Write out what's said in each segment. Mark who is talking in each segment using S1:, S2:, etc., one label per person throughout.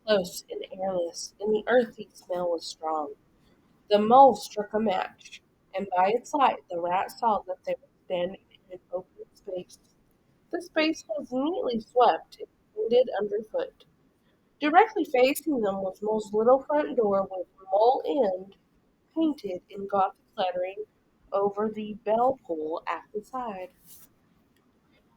S1: close and airless, and the earthy smell was strong. The mole struck a match, and by its light the rat saw that they were standing in an open space. The space was neatly swept and tended underfoot. Directly facing them was Mole's little front door with Mole End painted in Gothic lettering over the bell pull at the side.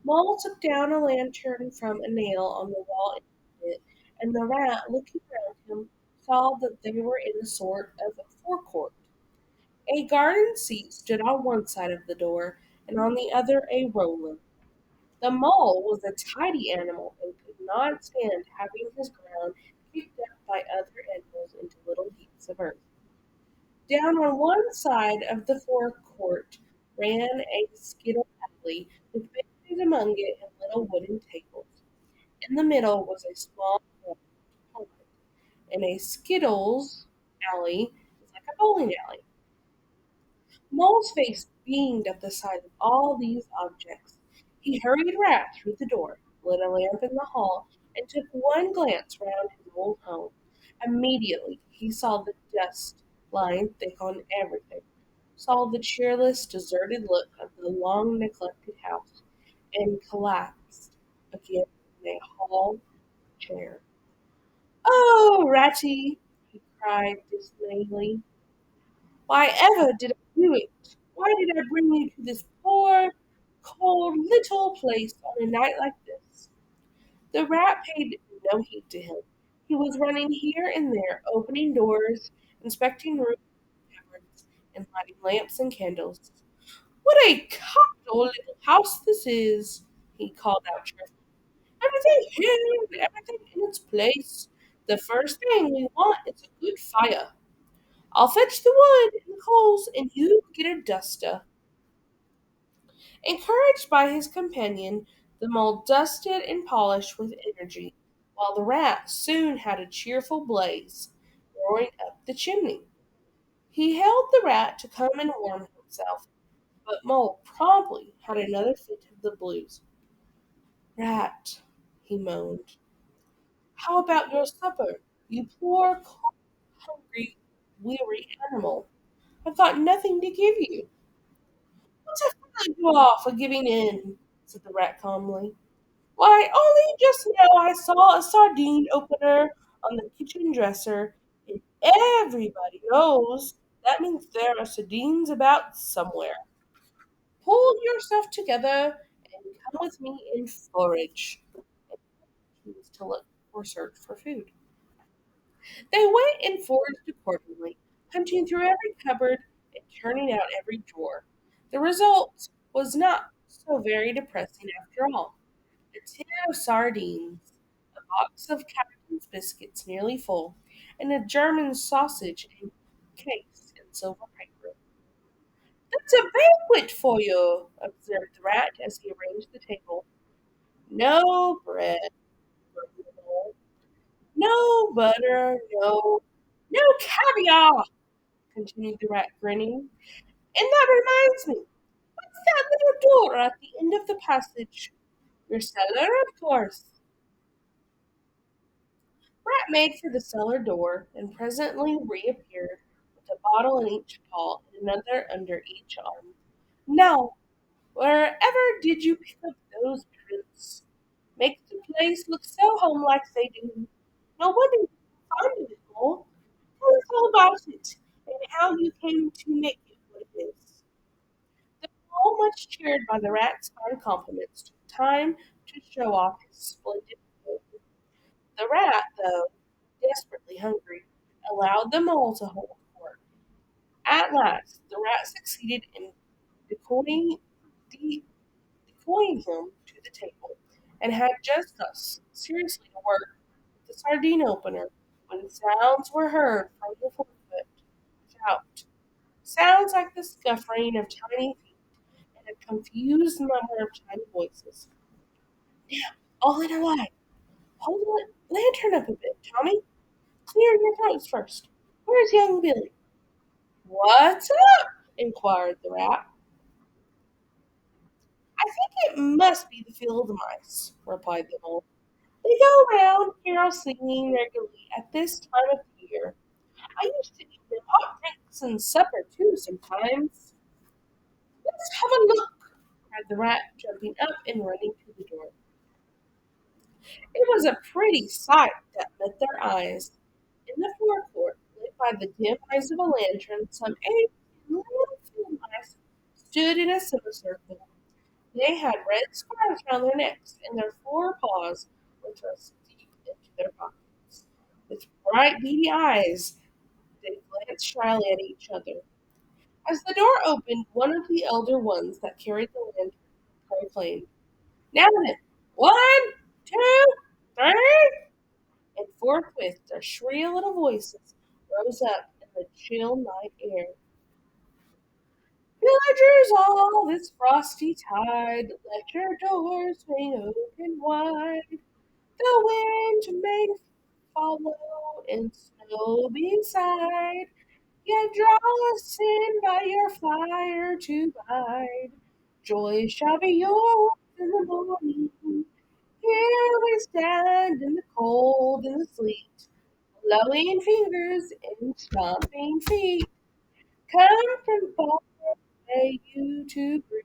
S1: Mole took down a lantern from a nail on the wall and lit it, and the rat, looking round him, saw that they were in a sort of forecourt. A garden seat stood on one side of the door, and on the other a roller. The mole was a tidy animal and could not stand having his ground kicked up by other animals into little heaps of earth. Down on one side of the forecourt ran a skittle alley with benches among it and little wooden tables. In the middle was a small pond, and a skittles alley is like a bowling alley. Mole's face beamed at the sight of all these objects. He hurried Rat through the door, lit a lamp in the hall, and took one glance round his old home. Immediately he saw the dust lying thick on everything, saw the cheerless, deserted look of the long neglected house, and collapsed again in a hall chair. "Oh, Ratty!" he cried dismally. "Why ever did I do it? Why did I bring you to this poor, cold little place on a night like this?" The rat paid no heed to him. He was running here and there, opening doors, inspecting rooms and cupboards, and lighting lamps and candles. "What a capital little house this is!" he called out cheerfully. "Everything here and everything in its place. The first thing we want is a good fire. I'll fetch the wood and the coals, and you get a duster." Encouraged by his companion, the mole dusted and polished with energy, while the rat soon had a cheerful blaze roaring up the chimney. He hailed the rat to come and warm himself, but Mole promptly had another fit of the blues. "Rat," he moaned, "how about your supper? You poor, cold, hungry, weary animal. I've got nothing to give you." "What's a fellow you are for giving in?" said the rat calmly. "Why, only just now I saw a sardine opener on the kitchen dresser, and everybody knows that means there are sardines about somewhere. Pull yourself together and come with me and forage." And he was to look or search for food. They went and foraged accordingly, hunting through every cupboard and turning out every drawer. The result was not so very depressing after all. A tin of sardines, a box of captain's biscuits nearly full, and a German sausage in case in silver paper. "That's a banquet for you," observed the rat as he arranged the table. "No bread," groaned the mole. "No butter, no caviar," continued the rat, grinning. "And that reminds me, what's that little door at the end of the passage? Your cellar, of course." Rat made for the cellar door, and presently reappeared with a bottle in each paw and another under each arm. "Now, wherever did you pick up those prints? Makes the place look so homelike they do. No wonder you fond of it all. Tell us all about it, and how you came to make it what it is." The mole, much cheered by the rat's fine compliments, took time to show off his splendid food. The rat, though desperately hungry, allowed the mole to hold court. At last the rat succeeded in decoying, de- decoying him to the table, and had just got seriously to work with the sardine opener when sounds were heard from the forefoot without. Sounds like the scuffling of tiny feet and a confused murmur of tiny voices. "Now, all in a line. Hold the lantern up a bit, Tommy. Clear your throats first. Where's young Billy?" "What's up?" inquired the rat. "I think it must be the field mice," replied the mole. They go around carol singing regularly at this time of the year. I used to give them hot drinks and supper too sometimes. Let's have a look, cried the rat, jumping up and running to the door. It was a pretty sight that met their eyes. In the forecourt, lit by the dim rays of a lantern, some 8 little field mice stood in a semicircle. They had red scarves round their necks, and their forepaws were thrust deep into their pockets. With bright, beady eyes, they glanced shyly at each other. As the door opened, one of the elder ones that carried the lantern proclaimed, "Now then, 1, 2, 3!" And forthwith their shrill little voices rose up in the chill night air. Villagers all this frosty tide, let your doors swing open wide. The wind may follow and snow beside, yet draw us in by your fire to bide. Joy shall be yours in the morning. Here we stand in the cold and the sleet, blowing fingers and stomping feet. Come from far away you to greet,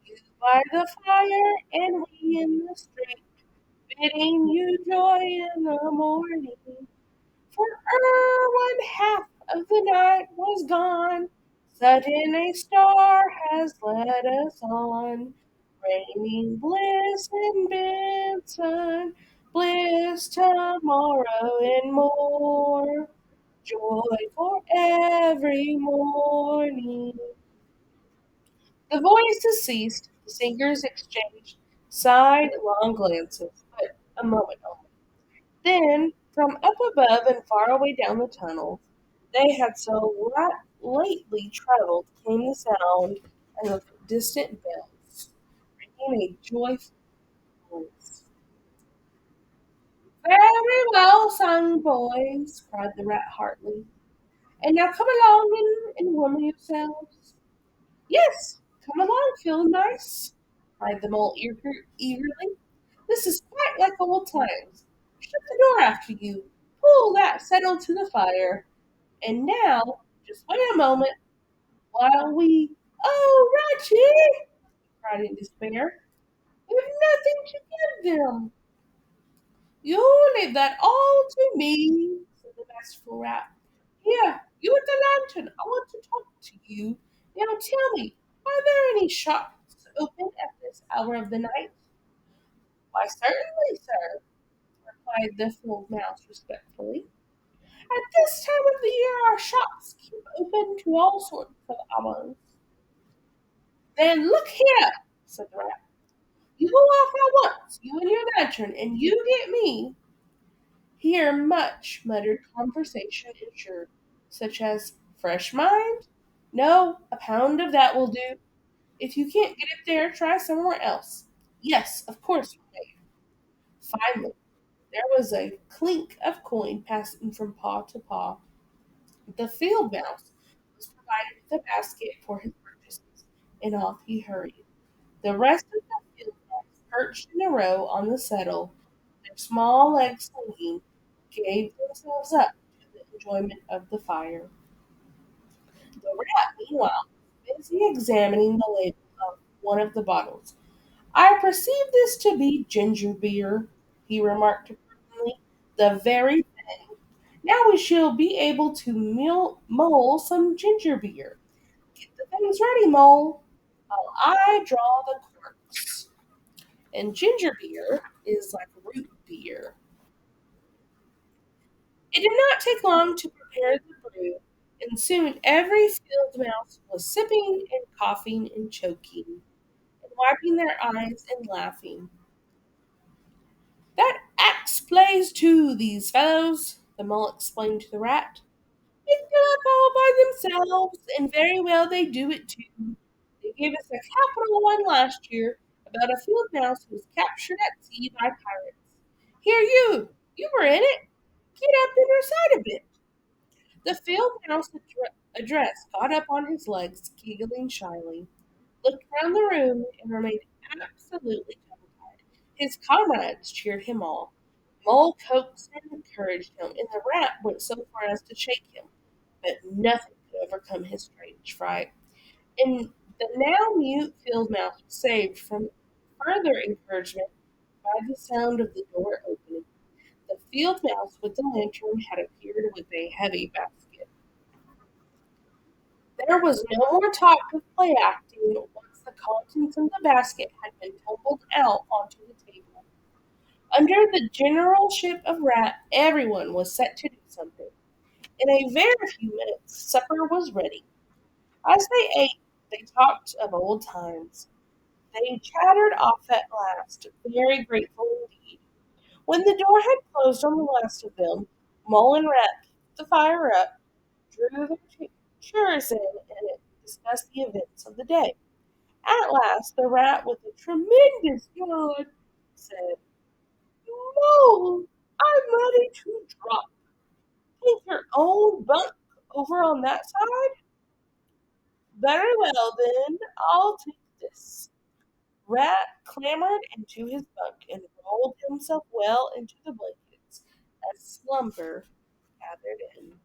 S1: you by the fire and we in the street, bidding you joy in the morning. For ere one half of the night was gone, sudden a star has led us on, raining bliss in Benson, bliss tomorrow and more, joy for every morning. The voices ceased, the singers exchanged sidelong glances, but a moment only. Then, from up above and far away down the tunnel they had so lately traveled came the sound of distant bells, ringing a joyful voice. "Very well sung, boys," cried the rat heartily. "And now come along and warm yourselves." "Yes, come along, Field Mice," cried the mole eagerly. "This is quite like old times. Shut the door after you. Pull that settle to the fire. And now, just wait a moment while we—" "Oh, Ratchet!" he cried in despair. "We've nothing to give them." "You leave that all to me," said the masterful rat. "Here, you with the lantern, I want to talk to you. Now tell me, are there any shops open at this hour of the night?" "Why, certainly, sir," replied the field mouse respectfully. "At this time of the year our shops keep open to all sorts of hours." "Then look here," said the rat. "You go off at once, you and your lantern, and you get me—" Here much muttered conversation ensued, such as "fresh mind?" "No, a pound of that will do." "If you can't get it there, try somewhere else." "Yes, of course we may." Finally, there was a clink of coin passing from paw to paw. The field mouse was provided with a basket for his purchases, and off he hurried. The rest of the field mice, perched in a row on the settle, their small legs swinging, gave themselves up to the enjoyment of the fire. The rat, meanwhile, was busy examining the label of one of the bottles. "I perceive this to be ginger beer," he remarked approvingly. "The very thing. Now we shall be able to mull some ginger beer. Get the things ready, Mole, while I draw the corks." And ginger beer is like root beer. It did not take long to prepare the brew, and soon every field mouse was sipping and coughing and choking, and wiping their eyes and laughing. "That axe plays too, these fellows," the mole explained to the rat. "They fill up all by themselves, and very well they do it too. They gave us a capital one last year about a field mouse who was captured at sea by pirates. Here you were in it. Get up and recite a bit." The field mouse address got up on his legs, giggling shyly, looked round the room, and remained absolutely tongue-tied. His comrades cheered him on. Mole coaxed and encouraged him, and the rat went so far as to shake him, but nothing could overcome his strange fright. And the now mute field mouse was saved from further encouragement by the sound of the door opening. The field mouse with the lantern had appeared with a heavy basket. There was no more talk of play acting once the contents of the basket had been tumbled out onto the table. Under the generalship of Rat, everyone was set to do something. In a very few minutes, supper was ready. As they ate, they talked of old times. They chattered off at last, very grateful indeed. When the door had closed on the last of them, Mole and Rat picked the fire up, drew their chairs in, and discussed the events of the day. At last, the Rat, with a tremendous yawn, said, "Mole, I'm ready to drop. Take your own bunk over on that side." "Very well, then, I'll take this." Rat clambered into his bunk and rolled himself well into the blankets as slumber gathered in.